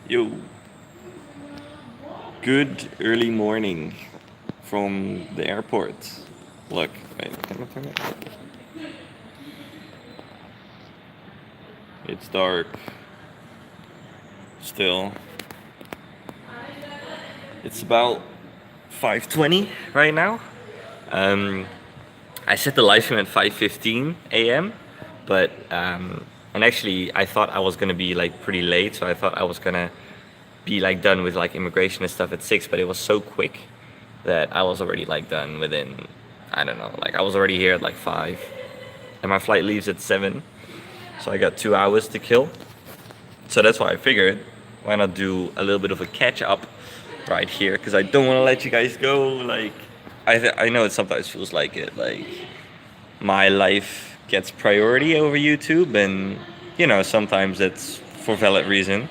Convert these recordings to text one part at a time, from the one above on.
Yo, good early morning from the airport. Look, wait, can I turn it? It's dark still. It's about 5:20 right now. Um, I set the live stream at 5:15 a.m. But and actually I thought I was gonna be like pretty late, so I thought I was gonna be like done with like immigration and stuff at 6, but it was so quick that I was already like done within, I don't know, like I was already here at like 5, and my flight leaves at 7, so I got 2 hours to kill. So that's why I figured, why not do a little bit of a catch up right here, because I don't want to let you guys go. Like I know it sometimes feels like it, like my life gets priority over YouTube, and sometimes it's for valid reason.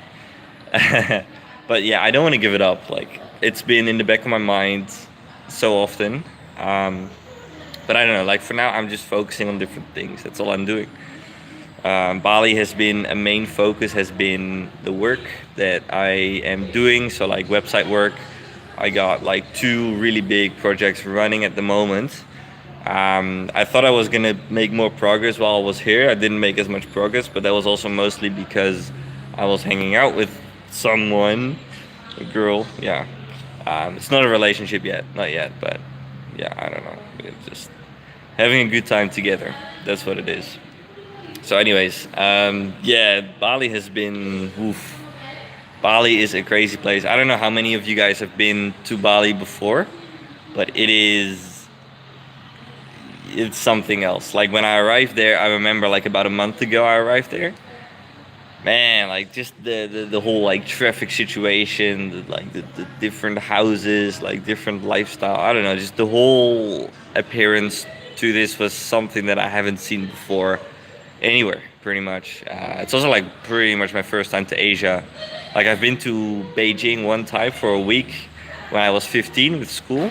But yeah, I don't want to give it up. Like it's been in the back of my mind so often. Um, but I don't know. Like for now, I'm just focusing on different things. That's all I'm doing. Bali has been a main focus. Has been the work that I am doing. So like website work. I got like 2 really big projects running at the moment. I thought I was gonna make more progress while I was here. I didn't make as much progress, but that was also mostly because I was hanging out with someone, a girl. Yeah, it's not a relationship yet, not yet, but yeah, I don't know. We're just having a good time together. That's what it is. So, anyways, yeah, Bali has been. Oof. Bali is a crazy place. I don't know how many of you guys have been to Bali before, but it's something else. Like when I arrived there, I remember like about a month ago I arrived there. Man, like just the whole like traffic situation, the different houses, like different lifestyle. I don't know, just the whole appearance to this was something that I haven't seen before anywhere, pretty much. It's also like pretty much my first time to Asia. Like I've been to Beijing one time for a week when I was 15 with school,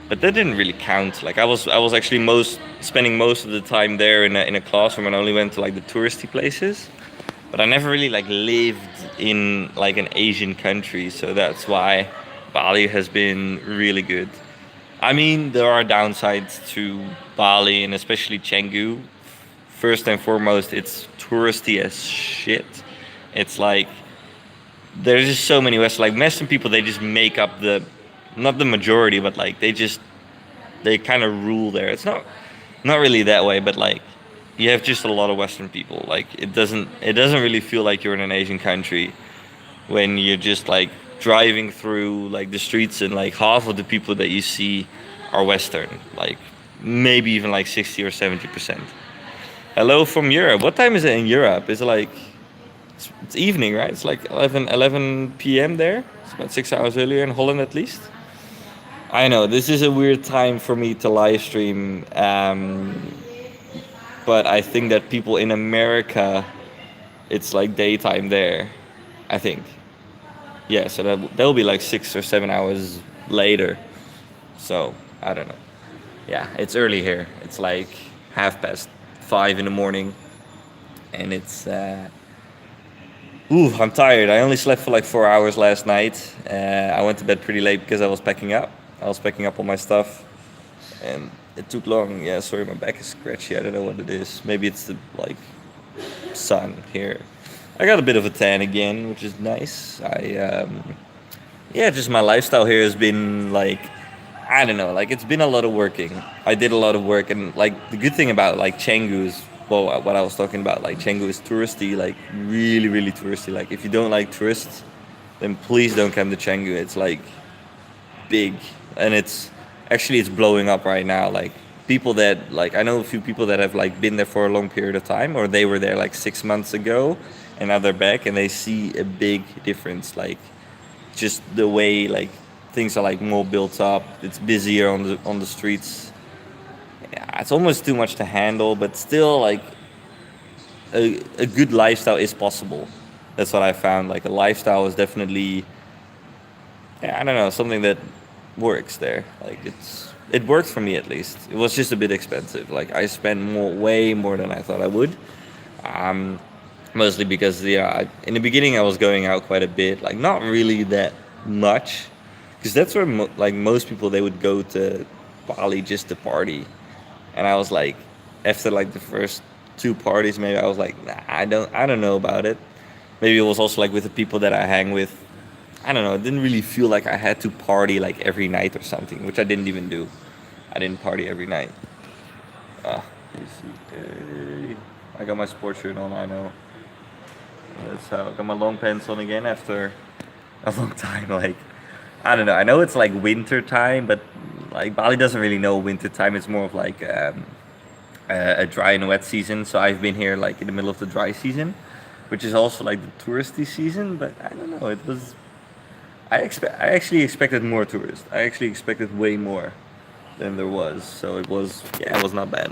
but that didn't really count. Like I was actually most spending most of the time there in a classroom, and only went to like the touristy places. But I never really like lived in like an Asian country, so that's why Bali has been really good. I mean, there are downsides to Bali and especially Canggu. First and foremost, it's touristy as shit. It's like there's just so many West, like Western people. They just make up the, not the majority, but like they kind of rule there. It's not really that way, but like you have just a lot of Western people. Like it doesn't really feel like you're in an Asian country when you're just like driving through like the streets, and like half of the people that you see are Western. Like maybe even like 60 or 70%. Hello from Europe. What time is it in Europe? Is it like it's evening, right? It's like 11 p.m. there. It's about 6 hours earlier in Holland at least. I know this is a weird time for me to live stream, but I think that people in America, it's like daytime there. I think. Yeah, so that'll be like 6 or 7 hours later. So I don't know. Yeah, it's early here. It's like 5:30 in the morning, and it's. I'm tired. I only slept for like 4 hours last night. I went to bed pretty late because I was packing up. I was packing up all my stuff, and it took long. Yeah, sorry, my back is scratchy. I don't know what it is. Maybe it's the like sun here. I got a bit of a tan again, which is nice. Yeah, just my lifestyle here has been like, I don't know, like it's been a lot of working. I did a lot of work, and like the good thing about like Canggu is, well, what I was talking about, like Canggu is touristy, like really, really touristy. Like if you don't like tourists, then please don't come to Canggu. It's like big, and it's blowing up right now. Like people that, like, I know a few people that have like been there for a long period of time, or they were there like 6 months ago, and now they're back, and they see a big difference. Like just the way like things are like more built up. It's busier on the streets. Yeah, it's almost too much to handle, but still like a good lifestyle is possible. That's what I found. Like a lifestyle is definitely, yeah, I don't know, something that works there. Like it worked for me at least. It was just a bit expensive. Like I spent way more than I thought I would. Um, Mostly because in the beginning I was going out quite a bit, like not really that much, because that's where like most people they would go to Bali just to party, and I was like, after like the first two parties, maybe I was like, nah, I don't know about it. Maybe it was also like with the people that I hang with. I don't know. It didn't really feel like I had to party like every night or something, which I didn't even do. I didn't party every night. Ah, you see. Hey, I got my sports shirt on. I know. That's how I got my long pants on again after a long time. Like, I don't know. I know it's like winter time, but like Bali doesn't really know winter time. It's more of like a dry and wet season. So I've been here like in the middle of the dry season, which is also like the touristy season. But I don't know. It was. I actually expected more tourists. I actually expected way more than there was. So it was, yeah, it was not bad.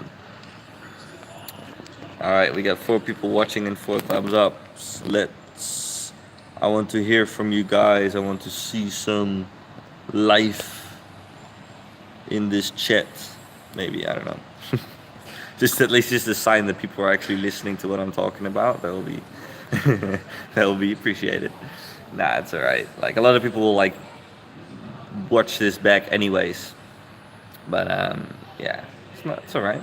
All right, we got 4 people watching and 4 thumbs up. Let's. I want to hear from you guys. I want to see some life in this chat. Maybe, I don't know. Just at least just a sign that people are actually listening to what I'm talking about. That will be that will be appreciated. Nah, it's all right. Like a lot of people will like watch this back anyways. But yeah, it's all right.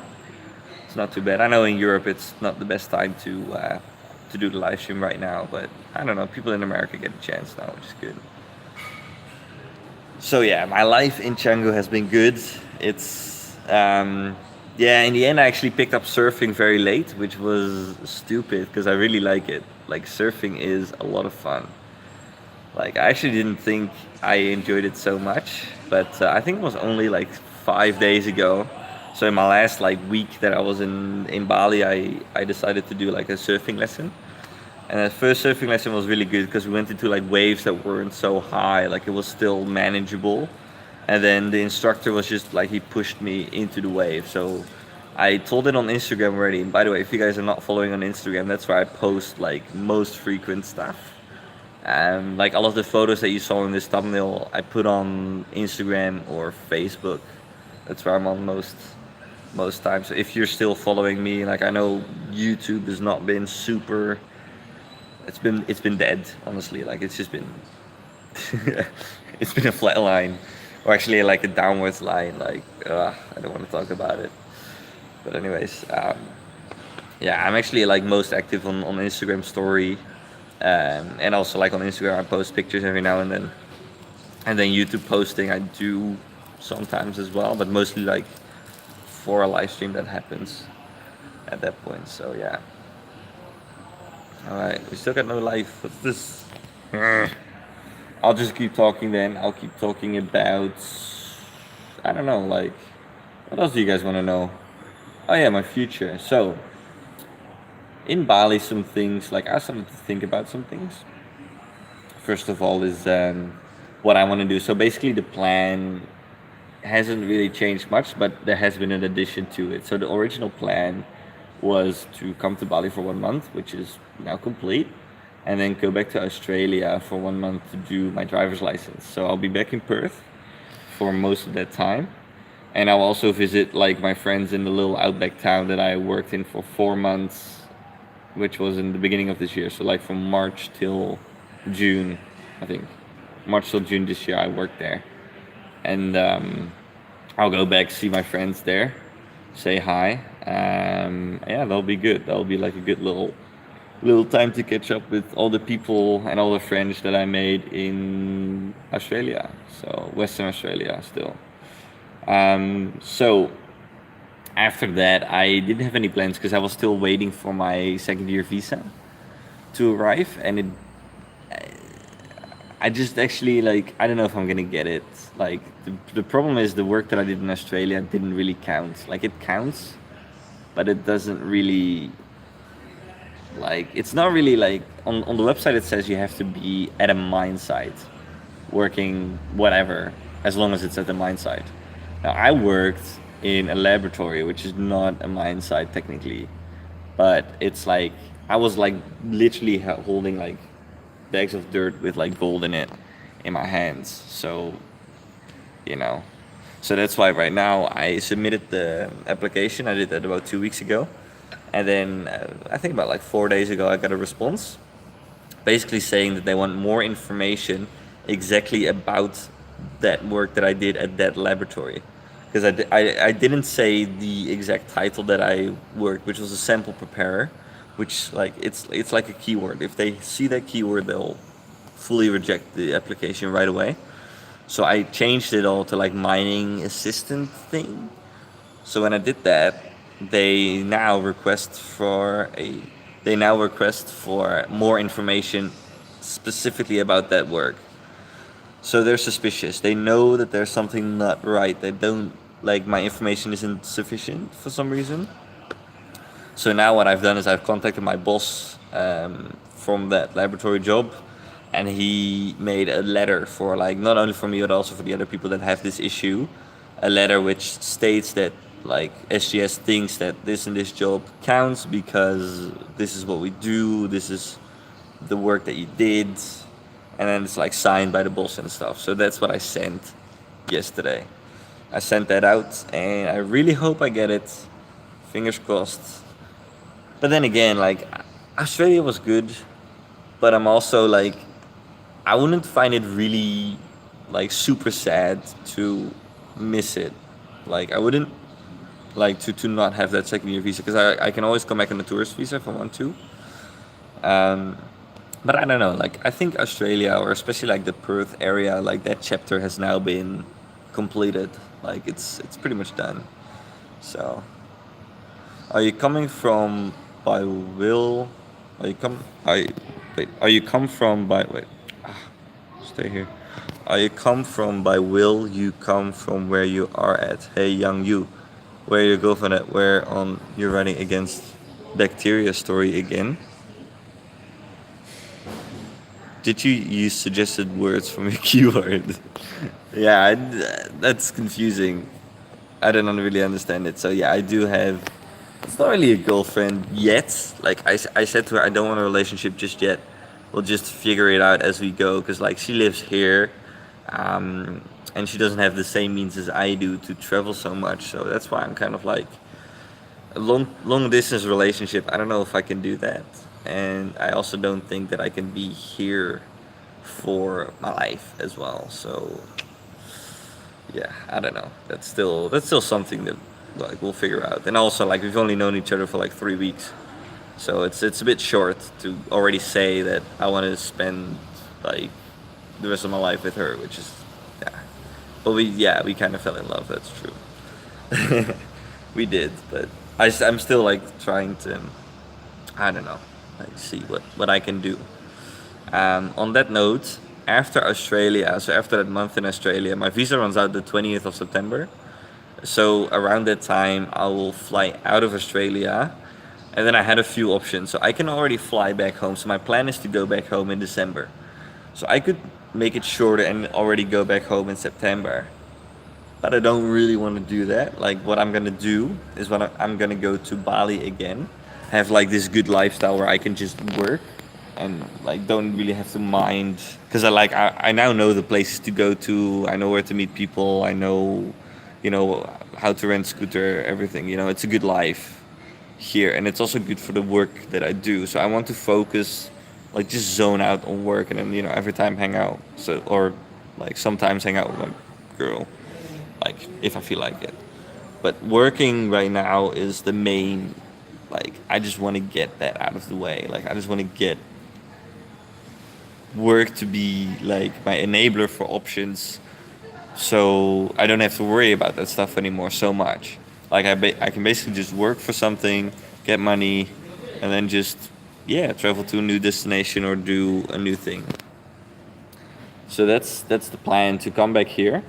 It's not too bad. I know in Europe it's not the best time to do the live stream right now, but I don't know. People in America get a chance now, which is good. So yeah, my life in Canggu has been good. It's yeah. In the end, I actually picked up surfing very late, which was stupid because I really like it. Like surfing is a lot of fun. Like I actually didn't think I enjoyed it so much, but I think it was only like 5 days ago. So in my last like week that I was in Bali, I decided to do like a surfing lesson. And the first surfing lesson was really good because we went into like waves that weren't so high, like it was still manageable. And then the instructor was just like he pushed me into the wave. So I told it on Instagram already. And by the way, if you guys are not following on Instagram, that's where I post like most frequent stuff. Like all of the photos that you saw in this thumbnail, I put on Instagram or Facebook. That's where I'm on most times. So if you're still following me, like I know YouTube has not been super. It's been dead, honestly. Like it's just been it's been a flat line, or actually like a downwards line. Like I don't want to talk about it. But anyways, yeah, I'm actually like most active on Instagram story, and also like on Instagram I post pictures every now and then YouTube posting I do sometimes as well, but mostly like for a live stream that happens at that point. So yeah. All right, we still got no life. What's this? I'll just keep talking then. I'll keep talking about. I don't know, like. What else do you guys want to know? Oh, yeah, my future. So, in Bali, some things, like, I started to think about some things. First of all, is what I want to do. So, basically, the plan hasn't really changed much, but there has been an addition to it. So, the original plan was to come to Bali for 1 month, which is now complete, and then go back to Australia for 1 month to do my driver's license. So I'll be back in Perth for most of that time, and I'll also visit like my friends in the little outback town that I worked in for 4 months, which was in the beginning of this year. So like from March till June, I think March till June this year I worked there, and I'll go back see my friends there, say hi. Yeah, that'll be good. That'll be like a good little time to catch up with all the people and all the friends that I made in Australia. So Western Australia still. So after that, I didn't have any plans because I was still waiting for my second year visa to arrive, and I just actually like I don't know if I'm gonna get it. Like the problem is the work that I did in Australia didn't really count. Like it counts, but it doesn't really like it's not really like on the website it says you have to be at a mine site working whatever as long as it's at the mine site. Now I worked in a laboratory which is not a mine site technically, but it's like I was like literally holding like bags of dirt with like gold in it in my hands. So you know, so that's why right now I submitted the application. I did that about 2 weeks ago. And then I think about like 4 days ago, I got a response basically saying that they want more information exactly about that work that I did at that laboratory. Because I didn't say the exact title that I worked, which was a sample preparer, which like it's like a keyword. If they see that keyword, they'll fully reject the application right away. So I changed it all to like mining assistant thing. So when I did that, they now request for a they now request for more information specifically about that work. So they're suspicious. They know that there's something not right. They don't like my information isn't sufficient for some reason. So now what I've done is I've contacted my boss from that laboratory job, and he made a letter for like not only for me but also for the other people that have this issue, a letter which states that like SGS thinks that this and this job counts because this is what we do, this is the work that you did, and then it's like signed by the boss and stuff. So that's what I sent yesterday. I sent that out, and I really hope I get it. Fingers crossed. But then again, like Australia was good, but I'm also like I wouldn't find it really like super sad to miss it. Like I wouldn't like to not have that second year visa because I can always come back on a tourist visa if I want to. Um, but I don't know. Like I think Australia or especially like the Perth area, like that chapter has now been completed. Like it's pretty much done. So are you coming from by will? Are you come? Are you, wait? Are you come from by wait? Stay here. Are you come from by will? You come from where you are at. Hey, young you, where you go from that? Where on you're running against bacteria story again? Did you use suggested words from a keyword? Yeah, that's confusing. I don't really understand it. So yeah, I do have. It's not really a girlfriend yet. Like I said to her, I don't want a relationship just yet. We'll just figure it out as we go. Cause like she lives here, and she doesn't have the same means as I do to travel so much. So that's why I'm kind of like a long distance relationship. I don't know if I can do that, and I also don't think that I can be here for my life as well. So yeah, I don't know. That's still something that like we'll figure out. And also like we've only known each other for like 3 weeks, so it's a bit short to already say that I want to spend like the rest of my life with her, which is yeah. But we kind of fell in love. That's true. We did, but I'm still like trying to I don't know like see what I can do. On that note, after Australia, so after that month in Australia, my visa runs out the 20th of September. So around that time, I will fly out of Australia. And then I had a few options. So I can already fly back home. So my plan is to go back home in December. So I could make it shorter and already go back home in September. But I don't really want to do that. Like what I'm gonna do is I'm gonna go to Bali again, have like this good lifestyle where I can just work and like don't really have to mind because I now know the places to go to. I know where to meet people. I know, how to rent scooter, everything. It's a good life here, and it's also good for the work that I do. So I want to focus, like just zone out on work, and then every time hang out. So or like sometimes hang out with my girl, like if I feel like it. But working right now is the main. Like I just want to get that out of the way. Like I just want to get work to be like my enabler for options, so I don't have to worry about that stuff anymore so much. Like I can basically just work for something, get money, and then just yeah travel to a new destination or do a new thing. So that's the plan, to come back here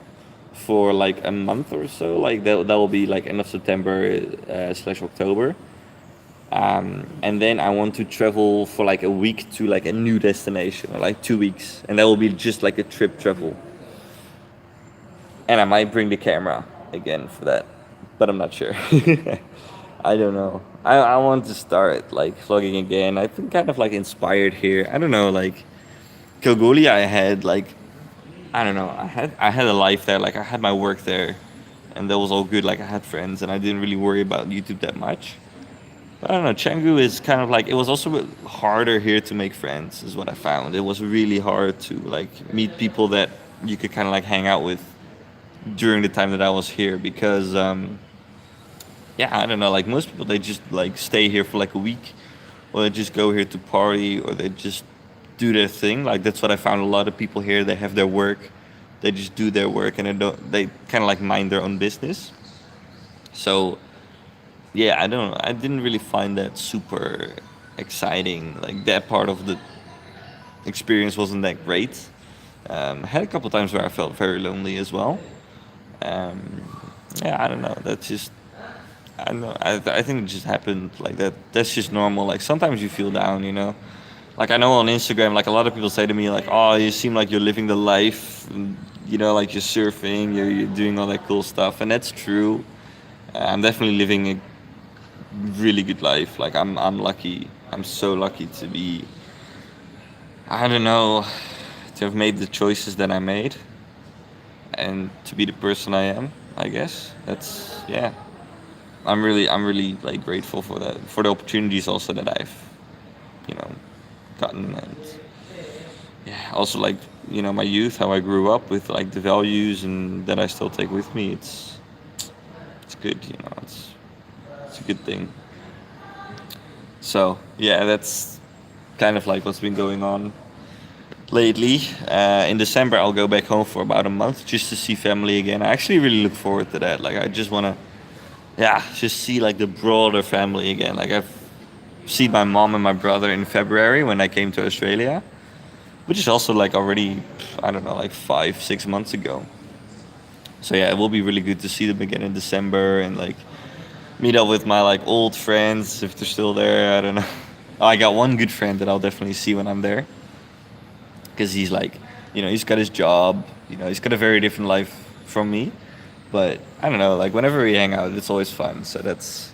for like a month or so. Like that will be like end of September slash October. And then I want to travel for like a week to like a new destination, or like 2 weeks, and that will be just like a trip travel. And I might bring the camera again for that, but I'm not sure. I don't know. I want to start like vlogging again. I've been kind of like inspired here. I don't know, like Kilgolia. I had like I don't know. I had a life there. Like I had my work there, and that was all good. Like I had friends, and I didn't really worry about YouTube that much. I don't know. Canggu is kind of like it was also a bit harder here to make friends, is what I found. It was really hard to like meet people that you could kind of like hang out with during the time that I was here because yeah, I don't know. Like most people, they just like stay here for like a week, or they just go here to party, or they just do their thing. Like that's what I found. A lot of people here, they have their work, they just do their work, and they kind of like mind their own business. So yeah, I don't know. I didn't really find that super exciting. Like that part of the experience wasn't that great. I had a couple times where I felt very lonely as well. Um, yeah, I don't know. That's just I don't know. I think it just happened like that. That's just normal. Like sometimes you feel down, you know. Like I know on Instagram, like a lot of people say to me, like, "Oh, you seem like you're living the life." And, you know, like you're surfing, you're doing all that cool stuff, and that's true. I'm definitely living a really good life. Like I'm lucky. I'm so lucky to be. I don't know, to have made the choices that I made, and to be the person I am. I guess that's yeah. I'm really like grateful for that, for the opportunities also that I've, you know, gotten, and yeah, also like my youth, how I grew up with like the values and that I still take with me. It's good, it's a good thing. So yeah, that's kind of like what's been going on lately. In December, I'll go back home for about a month just to see family again. I actually really look forward to that. Like I just wanna, yeah, just see like the broader family again. Like I've seen my mom and my brother in February when I came to Australia, which is also like already, I don't know, like 5 6 months ago. So yeah, it will be really good to see them again in December and like meet up with my like old friends if they're still there. I don't know. I got one good friend that I'll definitely see when I'm there because he's like, he's got his job. He's got a very different life from me. But I don't know, like whenever we hang out, it's always fun. So that's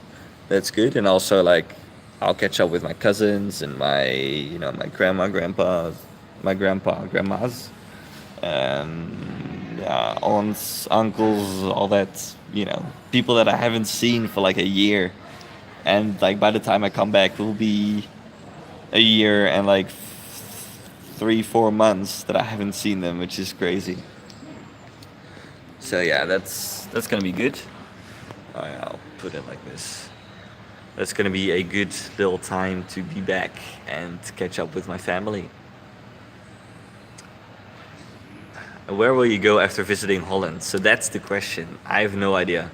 good. And also like I'll catch up with my cousins and my grandma, grandpa, my grandpa, grandmas, yeah, aunts, uncles, all that. People that I haven't seen for like a year, and like by the time I come back, it will be a year and like 3 4 months that I haven't seen them, which is crazy. So yeah, that's gonna be good. I'll put it like this. That's gonna be a good little time to be back and catch up with my family. Where will you go after visiting Holland? So that's the question. I have no idea.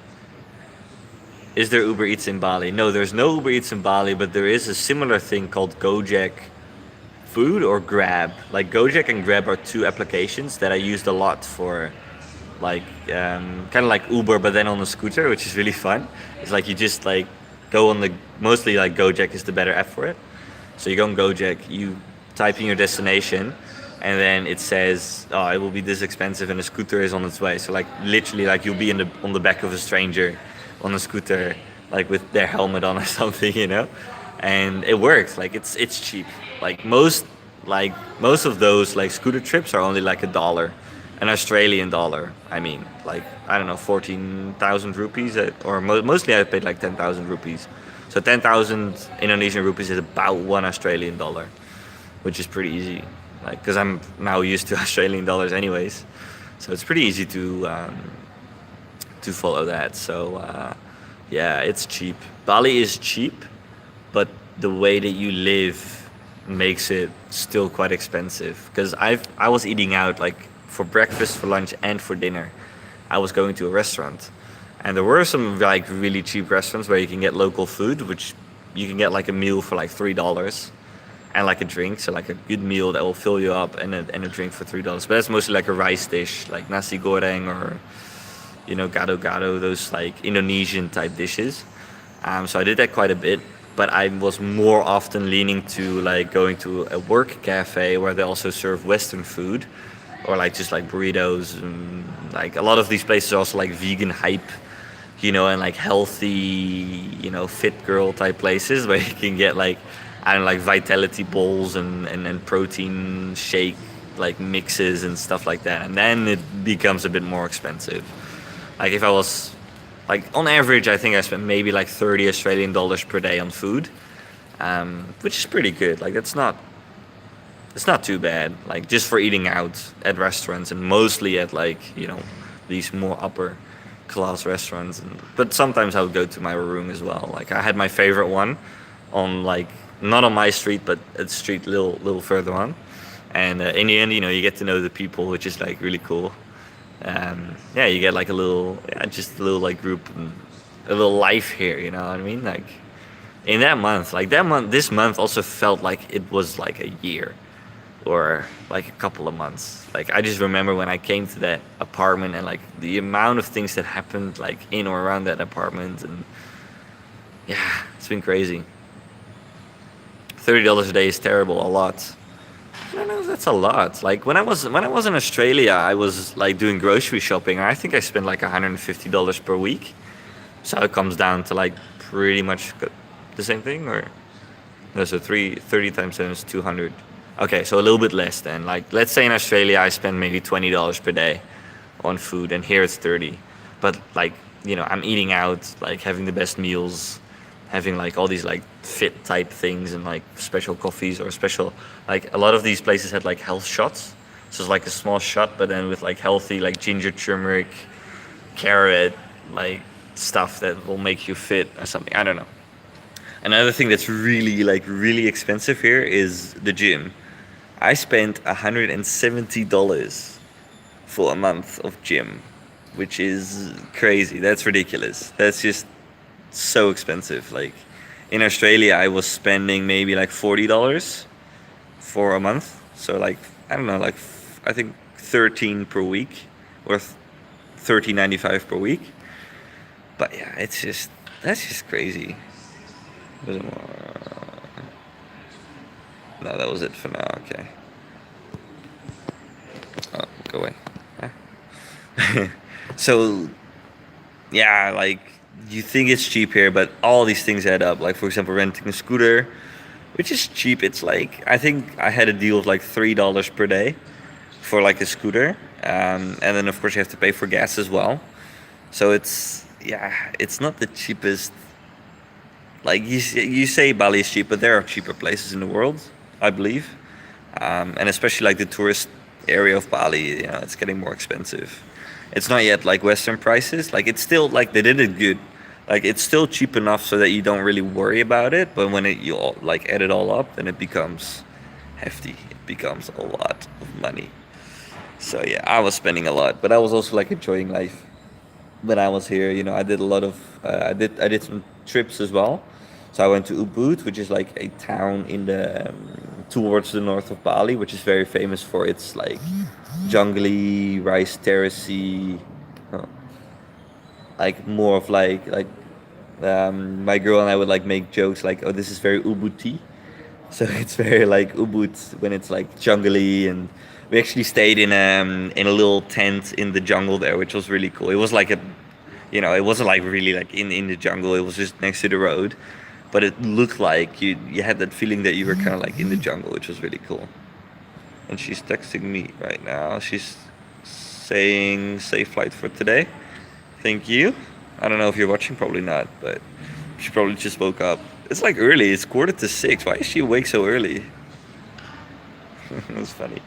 Is there Uber Eats in Bali? No, there's no Uber Eats in Bali, but there is a similar thing called Gojek Food or Grab. Like Gojek and Grab are two applications that I used a lot for, like kind of like Uber, but then on a scooter, which is really fun. It's like you just like go on the mostly like Gojek is the better app for it. So you go on Gojek, you type in your destination, and then it says, "Oh, it will be this expensive," and the scooter is on its way. So like literally, like you'll be on the back of a stranger on a scooter, like with their helmet on or something. And it works. Like it's cheap. Like most of those like scooter trips are only like $1, an Australian dollar. I mean, like I don't know, 14,000 rupees, or mostly I paid like 10,000 rupees. So 10,000 Indonesian rupees is about $1 Australian, which is pretty easy. Like, because I'm now used to Australian dollars anyways, so it's pretty easy to follow that. So yeah, it's cheap. Bali is cheap, but the way that you live makes it still quite expensive. Because I was eating out like for breakfast, for lunch, and for dinner. I was going to a restaurant, and there were some like really cheap restaurants where you can get local food, which you can get like a meal for like $3 and like a drink, so like a good meal that will fill you up, and a drink for $3. But that's mostly like a rice dish, like nasi goreng or gado gado, those like Indonesian type dishes. So I did that quite a bit, but I was more often leaning to like going to a work cafe where they also serve Western food, or like just like burritos, and like a lot of these places are also like vegan hype, and like healthy, fit girl type places where you can get like, I don't know, like vitality bowls and protein shake like mixes and stuff like that. And then it becomes a bit more expensive. Like if I was like on average, I think I spend maybe like 30 Australian dollars per day on food, which is pretty good. Like it's not too bad. Like just for eating out at restaurants and mostly at like these more upper class restaurants. But sometimes I would go to my room as well. Like I had my favorite one on like not on my street, but a street little further on. And in the end, you get to know the people, which is like really cool. Yeah, you get like a little, yeah, just a little like group, and a little life here. You know what I mean? Like in that month, this month also felt like it was like a year or like a couple of months. Like I just remember when I came to that apartment and like the amount of things that happened like in or around that apartment, and yeah, it's been crazy. $30 a day is terrible, a lot. I don't know if that's a lot. Like when I was in Australia, I was like doing grocery shopping. I think I spent like $150 per week. So it comes down to like pretty much the same thing, or no? So 30 times 7 is 200. Okay, so a little bit less then. Like let's say in Australia I spend maybe $20 per day on food, and here it's 30. But like I'm eating out, like having the best meals, having like all these like fit type things and like special coffees or special, like a lot of these places had like health shots. So it's like a small shot, but then with like healthy like ginger, turmeric, carrot, like stuff that will make you fit or something. I don't know. Another thing that's really expensive here is the gym. I spent $170 for a month of gym, which is crazy. That's ridiculous. That's just so expensive. Like in Australia, I was spending maybe like $40 for a month. So like I don't know, like I think 13 per week, or 13.95 per week. But yeah, that's just crazy. Was it more? No, that was it for now. Okay. Oh, go away. So yeah, like you think it's cheap here, but all these things add up. Like for example, renting a scooter, which is cheap. It's like I think I had a deal of like $3 per day for like a scooter, and then of course you have to pay for gas as well. So it's not the cheapest. Like you say Bali is cheap, but there are cheaper places in the world, I believe, and especially like the tourist area of Bali, it's getting more expensive. It's not yet like Western prices. Like it's still like they did it good. Like it's still cheap enough so that you don't really worry about it. But when you all, like add it all up, then it becomes hefty. It becomes a lot of money. So yeah, I was spending a lot, but I was also like enjoying life when I was here. I did a lot of I did some trips as well. So I went to Ubud, which is like a town in the towards the north of Bali, which is very famous for its like jungly, rice terracey, uh, like more of my girl and I would like make jokes like, oh, this is very Ubud tea. So it's very like Ubud when it's like jungly, and we actually stayed in a little tent in the jungle there, which was really cool. It was like it wasn't like really like in the jungle. It was just next to the road, but it looked like you had that feeling that you were kind of like in the jungle, which was really cool. And she's texting me right now. She's saying safe flight for today. Thank you. I don't know if you're watching, probably not, but she probably just woke up. It's like early. It's 5:45. Why is she awake so early? That's funny.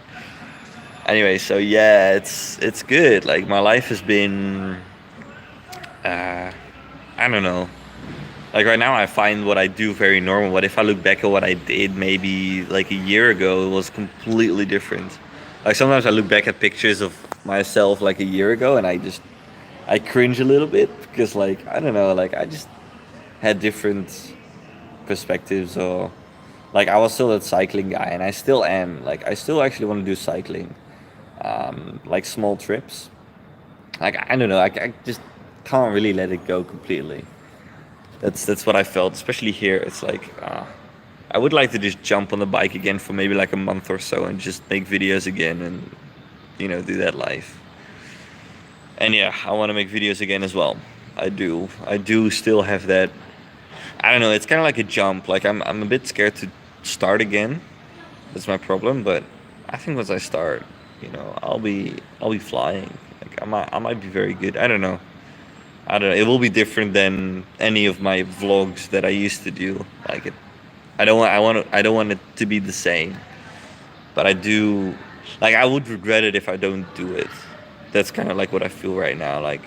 Anyway, so yeah, it's good. Like my life has been, I don't know. Like right now, I find what I do very normal. But if I look back at what I did maybe like a year ago, it was completely different. Like sometimes I look back at pictures of myself like a year ago, and I cringe a little bit because like I don't know, like I just had different perspectives, or like I was still a cycling guy, and I still am. Like I still actually want to do cycling, like small trips. Like I don't know, I just can't really let it go completely. That's what I felt, especially here. It's like I would like to just jump on the bike again for maybe like a month or so and just make videos again, and do that life. And yeah, I want to make videos again as well. I do still have that. I don't know, it's kind of like a jump. Like I'm a bit scared to start again. That's my problem. But I think once I start, I'll be flying. Like I might be very good. I don't know. I don't know. It will be different than any of my vlogs that I used to do. Like it, I don't want it to be the same. But I do, like I would regret it if I don't do it. That's kind of like what I feel right now. Like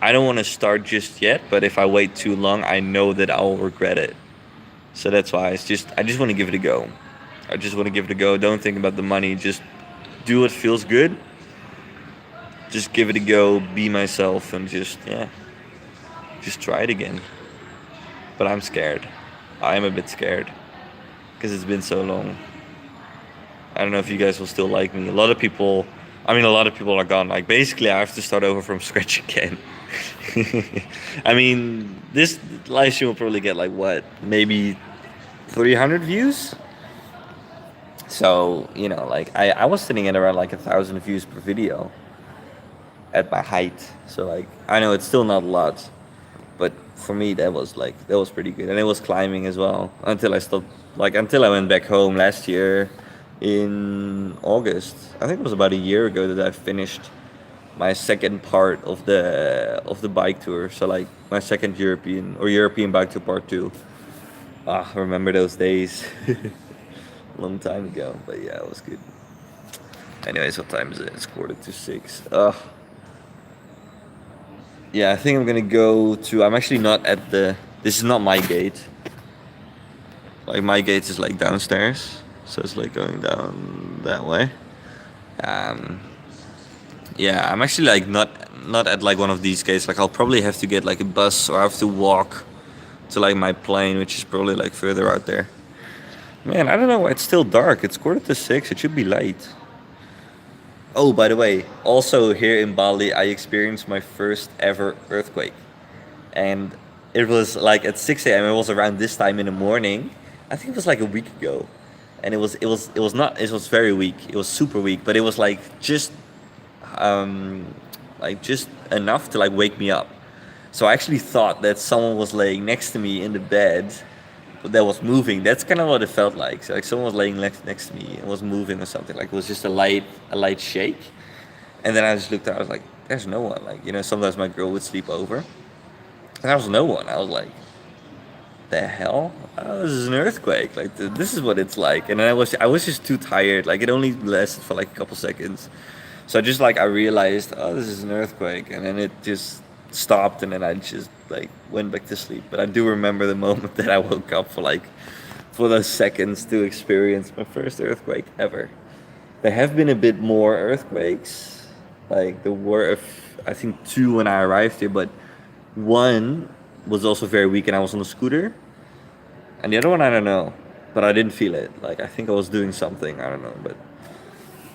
I don't want to start just yet, but if I wait too long, I know that I'll regret it. So that's why I just want to give it a go. I just want to give it a go. Don't think about the money. Just do what feels good. Just give it a go. Be myself and just yeah, just try it again. But I'm scared. I am a bit scared because it's been so long. I don't know if you guys will still like me. A lot of people are gone. Like basically, I have to start over from scratch again. I mean, this live stream will probably get like what, maybe 300 views. So you know, like I was sitting at around like 1,000 views per video at my height. So like I know it's still not a lot, but for me that was pretty good, and it was climbing as well until I stopped. Like until I went back home last year in August. I think it was about a year ago that I finished my second part of the bike tour. So like my second European bike tour part two. Ah, I remember those days. Long time ago, but yeah, it was good. Anyways, what time is it? It's 5:45. Yeah, I think I'm gonna go to. I'm actually not at the. This is not my gate. Like my gate is like downstairs, so it's like going down that way. Um, yeah, I'm actually like not at like one of these gates. Like I'll probably have to get like a bus or I have to walk to like my plane, which is probably like further out there. Man, I don't know. It's still dark. It's 5:45. It should be light. Oh, by the way, also here in Bali, I experienced my first ever earthquake, and it was like at 6 a.m. It was around this time in the morning. I think it was like a week ago, and it was not. It was very weak. It was super weak, but it was um, like just enough to like wake me up. So I actually thought that someone was laying next to me in the bed that was moving. That's kind of what it felt like. So like someone was laying next to me and was moving or something. Like it was just a light shake. And then I just looked out. I was like, "There's no one." Like you know, sometimes my girl would sleep over, and there was no one. I was like, "The hell? Oh, this is an earthquake. Like this is what it's like." And then I was just too tired. Like it only lasted for like a couple seconds. So just like I realized, oh, this is an earthquake, and then it just stopped, and then I just like went back to sleep. But I do remember the moment that I woke up for those seconds to experience my first earthquake ever. There have been a bit more earthquakes, like there were I think two when I arrived here, but one was also very weak, and I was on a scooter, and the other one I don't know, but I didn't feel it. Like I think I was doing something, I don't know, but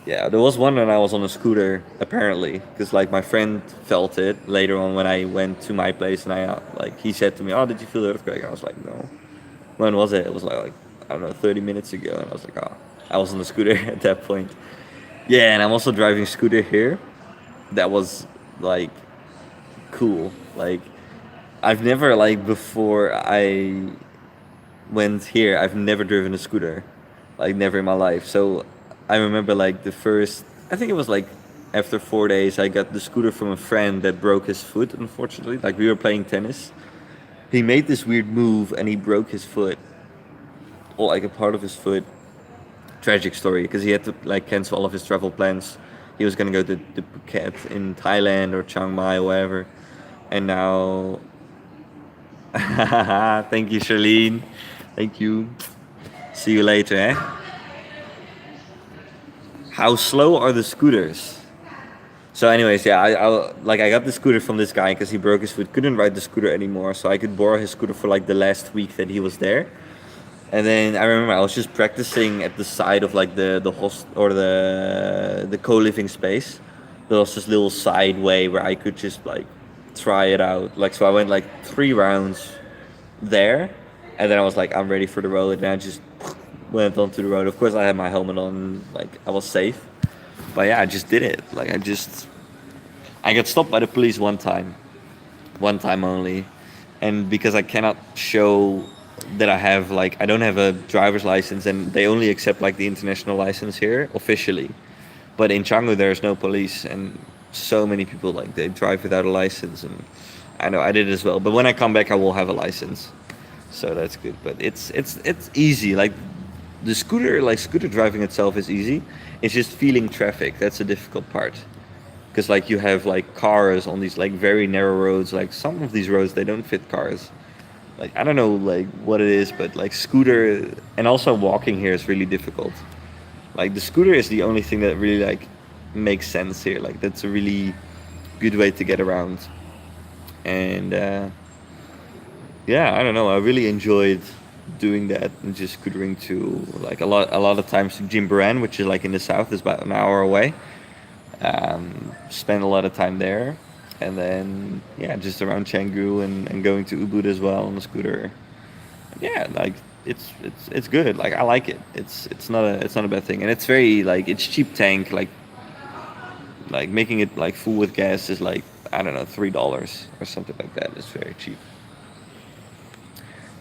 yeah, there was one when I was on a scooter, apparently, because like my friend felt it later on when I went to my place, and I like he said to me, "Oh, did you feel the earthquake?" I was like, "No." When was it? It was like I don't know, 30 minutes ago, and I was like, "Oh," I was on the scooter at that point. Yeah, and I'm also driving scooter here. That was like cool. Like I've never like before I went here, I've never driven a scooter, like never in my life. So I remember like the first, I think it was like after 4 days, I got the scooter from a friend that broke his foot. Unfortunately, like we were playing tennis, he made this weird move and he broke his foot, or like a part of his foot. Tragic story because he had to like cancel all of his travel plans. He was gonna go to Phuket in Thailand or Chiang Mai or wherever, and now. Thank you, Charlene. Thank you. See you later, eh? How slow are the scooters? So, anyways, yeah, I got the scooter from this guy because he broke his foot, couldn't ride the scooter anymore, so I could borrow his scooter for like the last week that he was there. And then I remember I was just practicing at the side of like the host or the co-living space. There was this little side way where I could just like try it out. Like so, I went like 3 rounds there, and then I was like, I'm ready for the road, and I just went onto the road. Of course, I had my helmet on, like I was safe. But yeah, I just did it. Like I got stopped by the police one time only, and because I cannot show that I don't have a driver's license, and they only accept like the international license here officially. But in Canggu there's no police, and so many people like they drive without a license, and I know I did as well. But when I come back, I will have a license, so that's good. But it's easy. Like the scooter, like scooter driving itself is easy. It's just feeling traffic. That's the difficult part. Because like you have like cars on these like very narrow roads. Like some of these roads they don't fit cars. Like I don't know like what it is, but like scooter and also walking here is really difficult. Like the scooter is the only thing that really like makes sense here. Like that's a really good way to get around. And yeah, I don't know. I really enjoyed doing that and just scootering to like a lot of times to Jimbaran, which is like in the south, is about an hour away. Spend a lot of time there, and then yeah, just around Canggu and going to Ubud as well on the scooter. Yeah, like it's good. Like I like it. It's not a bad thing, and it's very like it's cheap tank. Like making it like full with gas is like I don't know $3 or something like that. It's very cheap.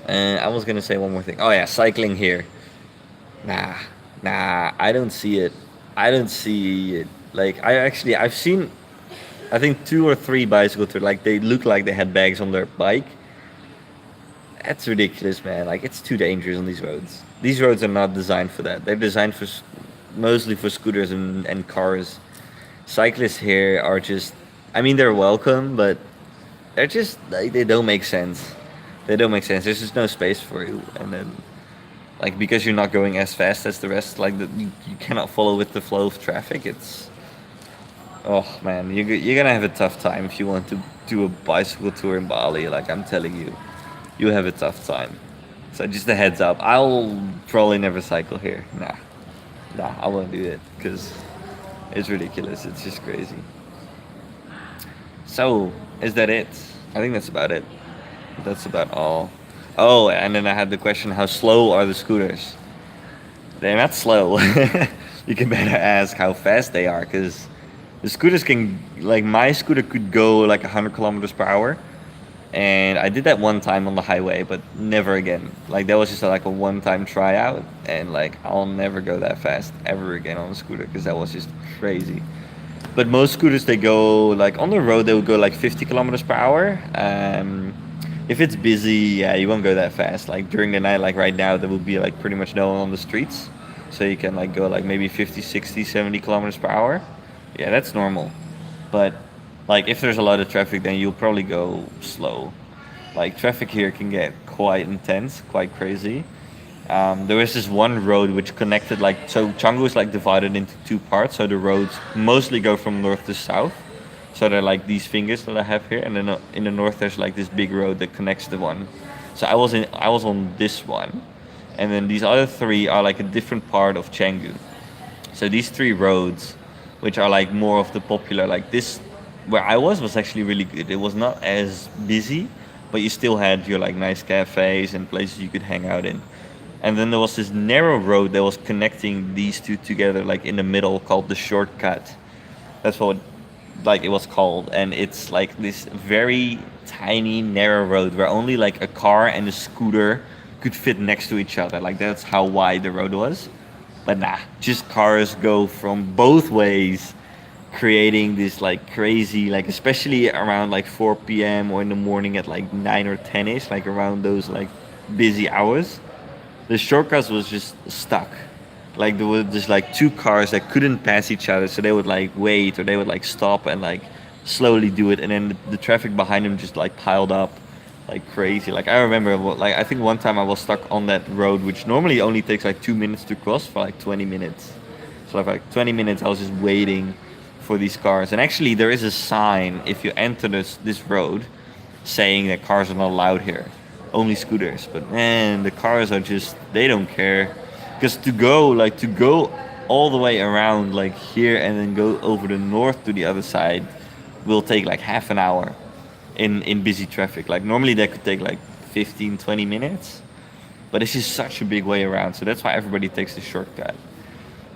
And I was gonna say one more thing. Oh yeah, cycling here. Nah, nah, I don't see it. I don't see it. Like I've seen I think two or three bicycle tours. Like they look like they had bags on their bike. That's ridiculous, man. Like it's too dangerous on these roads. These roads are not designed for that. They're designed for mostly for scooters and cars. Cyclists here are just, I mean, they're welcome, but they're just like they don't make sense. They don't make sense. There's just no space for you, and then like because you're not going as fast as the rest, like you cannot follow with the flow of traffic. It's oh man, you're gonna have a tough time if you want to do a bicycle tour in Bali. Like I'm telling you, you have a tough time. So just a heads up. I'll probably never cycle here. Nah, I won't do it because it's ridiculous. It's just crazy. So is that it? I think that's about it. That's about all. Oh, and then I had the question: how slow are the scooters? They're not slow. You can better ask how fast they are, because the scooters can, like my scooter could go like 100 kilometers per hour, and I did that one time on the highway, but never again. Like that was just like a one-time tryout, and like I'll never go that fast ever again on a scooter because that was just crazy. But most scooters they go like on the road they will go like 50 kilometers per hour. If it's busy, yeah, you won't go that fast. Like during the night, like right now, there will be like pretty much no one on the streets, so you can like go like maybe 50, 60, 70 kilometers per hour. Yeah, that's normal. But like if there's a lot of traffic, then you'll probably go slow. Like traffic here can get quite intense, quite crazy. There was this one road which connected like so Canggu is like divided into two parts. So the roads mostly go from north to south. So they're like these fingers that I have here, and then in the north there's like this big road that connects the one. So I was on this one, and then these other three are like a different part of Canggu. So these three roads, which are like more of the popular, like this, where I was actually really good. It was not as busy, but you still had your like nice cafes and places you could hang out in. And then there was this narrow road that was connecting these two together, like in the middle, called the shortcut. That's what like it was called, and it's like this very tiny narrow road where only like a car and a scooter could fit next to each other. Like that's how wide the road was. But nah, just cars go from both ways, creating this like crazy, like especially around like 4 p.m. or in the morning at like 9 or 10ish, like around those like busy hours. The shortcut was just stuck. Like there were just like two cars that couldn't pass each other, so they would like wait or they would like stop and like slowly do it, and then the traffic behind them just like piled up like crazy. Like I remember, like I think one time I was stuck on that road, which normally only takes like 2 minutes to cross, for like 20 minutes. So like 20 minutes, I was just waiting for these cars. And actually, there is a sign if you enter this road saying that cars are not allowed here, only scooters. But man, the cars are just they don't care, because to go all the way around like here and then go over the north to the other side will take like half an hour in busy traffic. Like normally that could take like 15, 20 minutes, but it's just such a big way around. So that's why everybody takes the shortcut.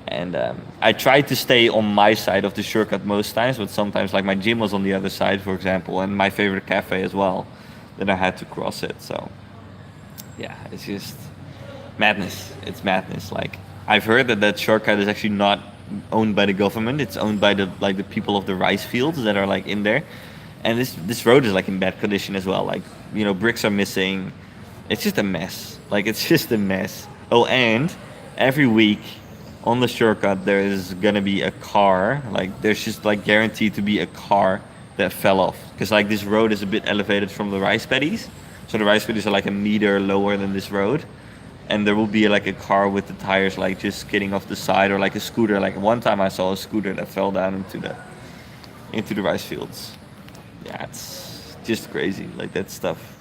And I tried to stay on my side of the shortcut most times, but sometimes like my gym was on the other side, for example, and my favorite cafe as well, then I had to cross it. So yeah, it's just madness. It's madness. Like I've heard that shortcut is actually not owned by the government. It's owned by the people of the rice fields that are like in there. And this road is like in bad condition as well. Like, you know, bricks are missing. It's just a mess. Like, it's just a mess. Oh, and every week on the shortcut there is gonna be a car. Like, there's just like guaranteed to be a car that fell off because like this road is a bit elevated from the rice paddies. So the rice paddies are like a meter lower than this road, and there will be like a car with the tires like just skidding off the side, or like a scooter. Like one time I saw a scooter that fell down into the rice fields. Yeah, it's just crazy. Like that stuff.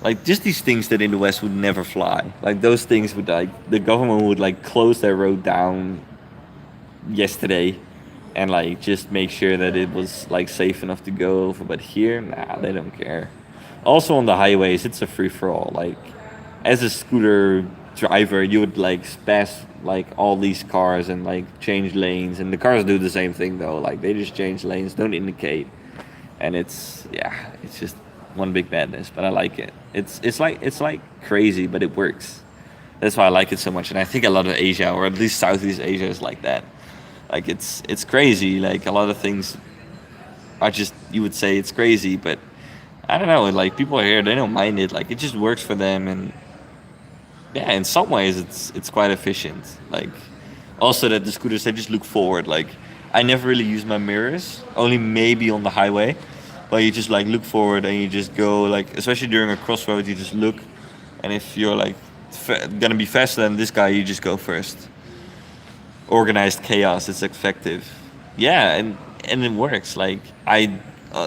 Like just these things that in the West would never fly. Like those things would like the government would like close their road down yesterday and like just make sure that it was like safe enough to go over. But here, nah, they don't care. Also on the highways, it's a free for all. Like as a scooter driver, you would like pass like all these cars and like change lanes, and the cars do the same thing though. Like they just change lanes, don't indicate, and it's yeah, it's just one big madness. But I like it. It's like crazy, but it works. That's why I like it so much, and I think a lot of Asia, or at least Southeast Asia, is like that. Like it's crazy. Like a lot of things are just you would say it's crazy, but I don't know. Like people here, they don't mind it. Like it just works for them, and yeah, in some ways it's quite efficient. Like also that the scooters they just look forward. Like I never really use my mirrors, only maybe on the highway, but you just like look forward and you just go like especially during a crossroad you just look, and if you're like gonna be faster than this guy, you just go first. Organized chaos, it's effective. Yeah, and it works. Like I,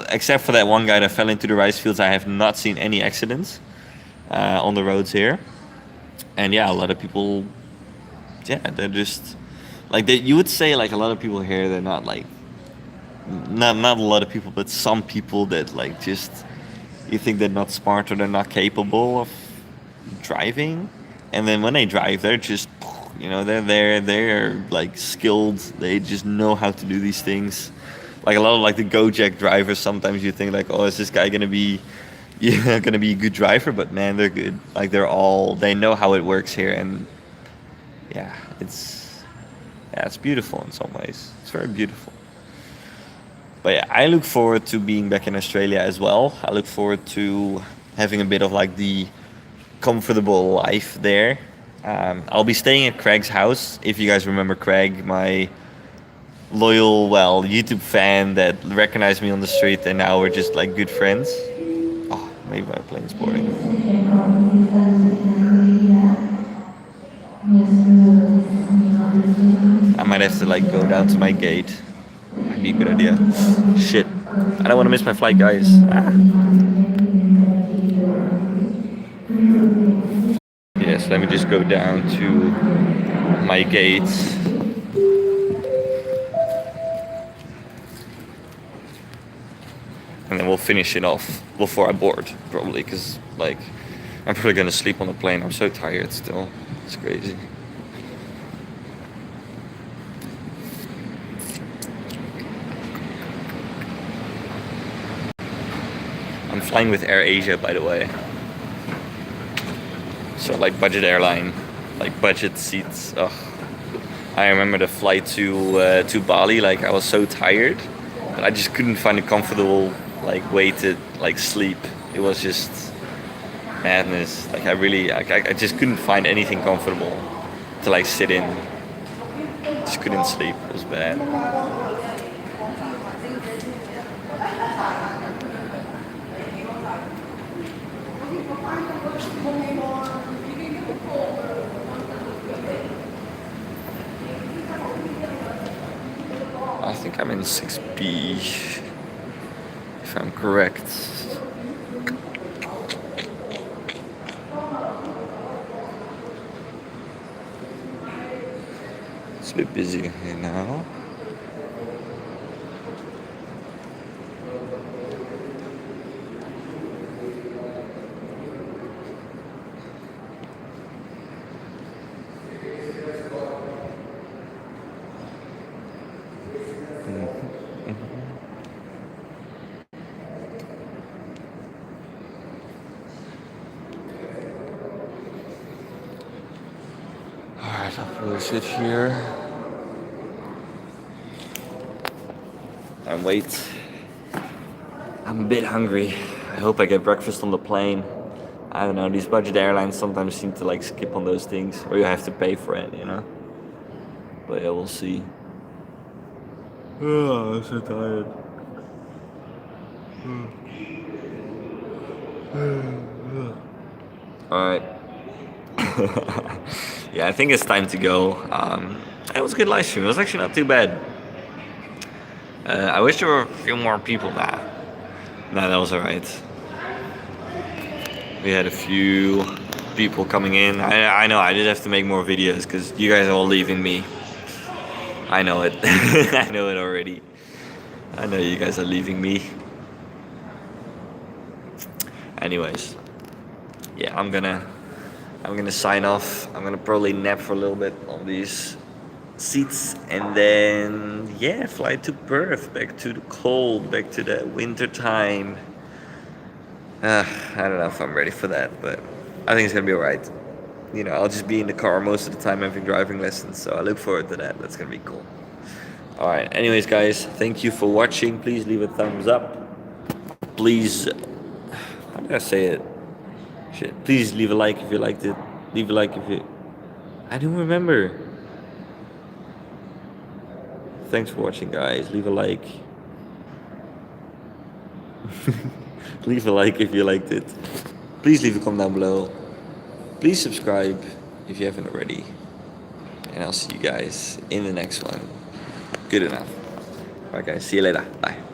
except for that one guy that fell into the rice fields, I have not seen any accidents on the roads here. And yeah, a lot of people, yeah, they're just like they. You would say like a lot of people here, they're not like not a lot of people, but some people that like just you think they're not smart or they're not capable of driving, and then when they drive, they're just you know they're like skilled. They just know how to do these things. Like a lot of like the Gojek drivers, sometimes you think like, oh, is this guy gonna be yeah gonna be a good driver? But man, they're good. Like they know how it works here, and yeah, it's beautiful in some ways. It's very beautiful. But yeah, I look forward to being back in Australia as well. I look forward to having a bit of like the comfortable life there. I'll be staying at Craig's house. If you guys remember Craig, my loyal, well, YouTube fan that recognized me on the street, and now we're just like good friends. Oh, maybe my plane's boarding. I might have to like go down to my gate. Might be a good idea. Shit. I don't want to miss my flight, guys. Ah. Yes, let me just go down to my gates. And then we'll finish it off before I board, probably, because like I'm probably gonna sleep on the plane. I'm so tired still. It's crazy. I'm flying with Air Asia, by the way. So like budget airline, like budget seats. Ugh. I remember the flight to Bali. Like I was so tired, but I just couldn't find a comfortable like way to like sleep. It was just madness. Like I just couldn't find anything comfortable to like sit in. Just couldn't sleep. It was bad. I think I'm in 6B, if I'm correct. It's a bit busy here now. Alright, I'll probably sit here and wait. I'm I'm a bit hungry. I hope I get breakfast on the plane. I don't know, these budget airlines sometimes seem to like skip on those things, or you have to pay for it, you know? But yeah, we'll see. Oh, I'm so tired. Alright. Yeah, I think it's time to go. It was a good live stream. It was actually not too bad. I wish there were a few more people now. No, that was alright. We had a few people coming in. I know I did have to make more videos because you guys are all leaving me. I know it. I know it already. I know you guys are leaving me. Anyways, yeah, I'm gonna sign off. I'm gonna probably nap for a little bit on these seats, and then yeah, fly to Perth, back to the cold, back to the winter time. I don't know if I'm ready for that, but I think it's gonna be alright. You know, I'll just be in the car most of the time having driving lessons, so I look forward to that. That's gonna be cool. Alright, anyways guys, thank you for watching. Please leave a thumbs up. Please, how did I say it? Shit. Please leave a like if you liked it. Leave a like if you... I don't remember. Thanks for watching guys. Leave a like. Leave a like if you liked it. Please leave a comment down below. Please subscribe if you haven't already. And I'll see you guys in the next one. Good enough. Alright guys, see you later. Bye.